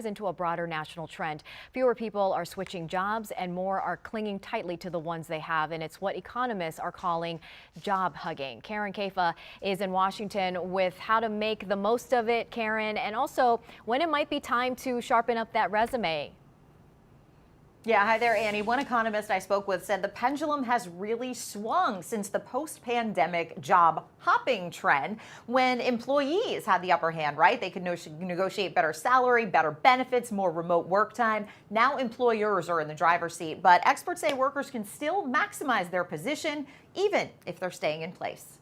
Into a broader national trend. Fewer people are switching jobs and more are clinging tightly to the ones they have, and it's what economists are calling job hugging. Karen Kaifa is in Washington with how to make the most of it, Karen, and also when it might be time to sharpen up that resume. Yeah, hi there, Annie. One economist I spoke with said the pendulum has really swung since the post-pandemic job hopping trend, when employees had the upper hand, right? They could negotiate better salary, better benefits, more remote work time. Now employers are in the driver's seat, but experts say workers can still maximize their position, even if they're staying in place.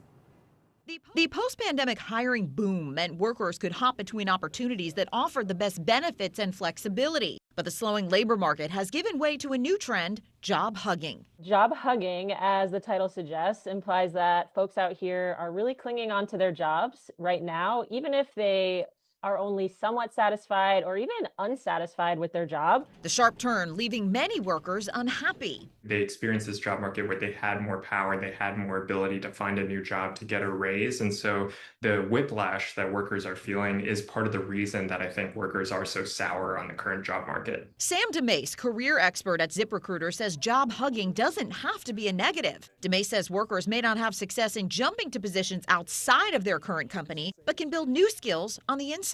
The post-pandemic hiring boom meant workers could hop between opportunities that offered the best benefits and flexibility. But the slowing labor market has given way to a new trend, job hugging. Job hugging, as the title suggests, implies that folks out here are really clinging on to their jobs right now, even if they are only somewhat satisfied or even unsatisfied with their job. The sharp turn leaving many workers unhappy. They experienced this job market where they had more power, they had more ability to find a new job, to get a raise. And so the whiplash that workers are feeling is part of the reason that I think workers are so sour on the current job market. Sam DeMace, career expert at ZipRecruiter, says job hugging doesn't have to be a negative. DeMace says workers may not have success in jumping to positions outside of their current company, but can build new skills on the inside.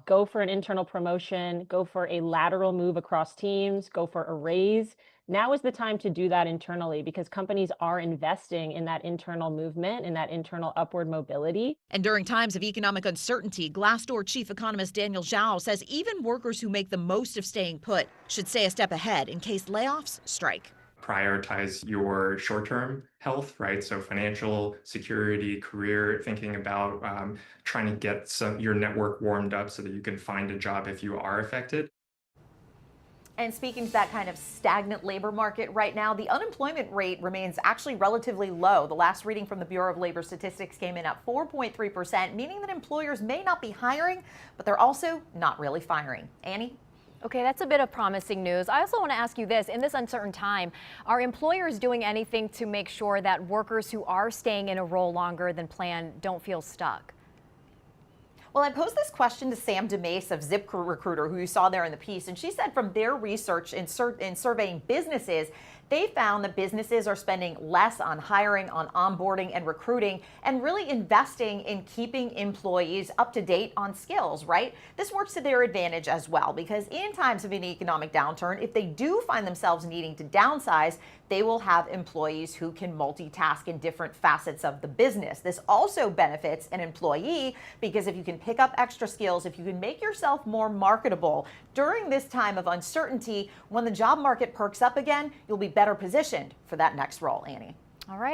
Go for an internal promotion, go for a lateral move across teams, go for a raise. Now is the time to do that internally because companies are investing in that internal movement and that internal upward mobility. And during times of economic uncertainty, Glassdoor chief economist Daniel Zhao says even workers who make the most of staying put should stay a step ahead in case layoffs strike. Prioritize your short-term health, right? So financial security, career, thinking about trying to get your network warmed up so that you can find a job if you are affected. And speaking to that kind of stagnant labor market right now, the unemployment rate remains actually relatively low. The last reading from the Bureau of Labor Statistics came in at 4.3%, meaning that employers may not be hiring, but they're also not really firing. Annie? Okay, that's a bit of promising news. I also want to ask you this. In this uncertain time, are employers doing anything to make sure that workers who are staying in a role longer than planned don't feel stuck? Well, I posed this question to Sam DeMace of ZipRecruiter, who you saw there in the piece, and she said from their research in surveying businesses, they found that businesses are spending less on hiring, on onboarding and recruiting, and really investing in keeping employees up to date on skills, right? This works to their advantage as well, because in times of an economic downturn, if they do find themselves needing to downsize, they will have employees who can multitask in different facets of the business. This also benefits an employee because if you can pick up extra skills, if you can make yourself more marketable during this time of uncertainty, when the job market perks up again, you'll be better positioned for that next role, Annie. All right.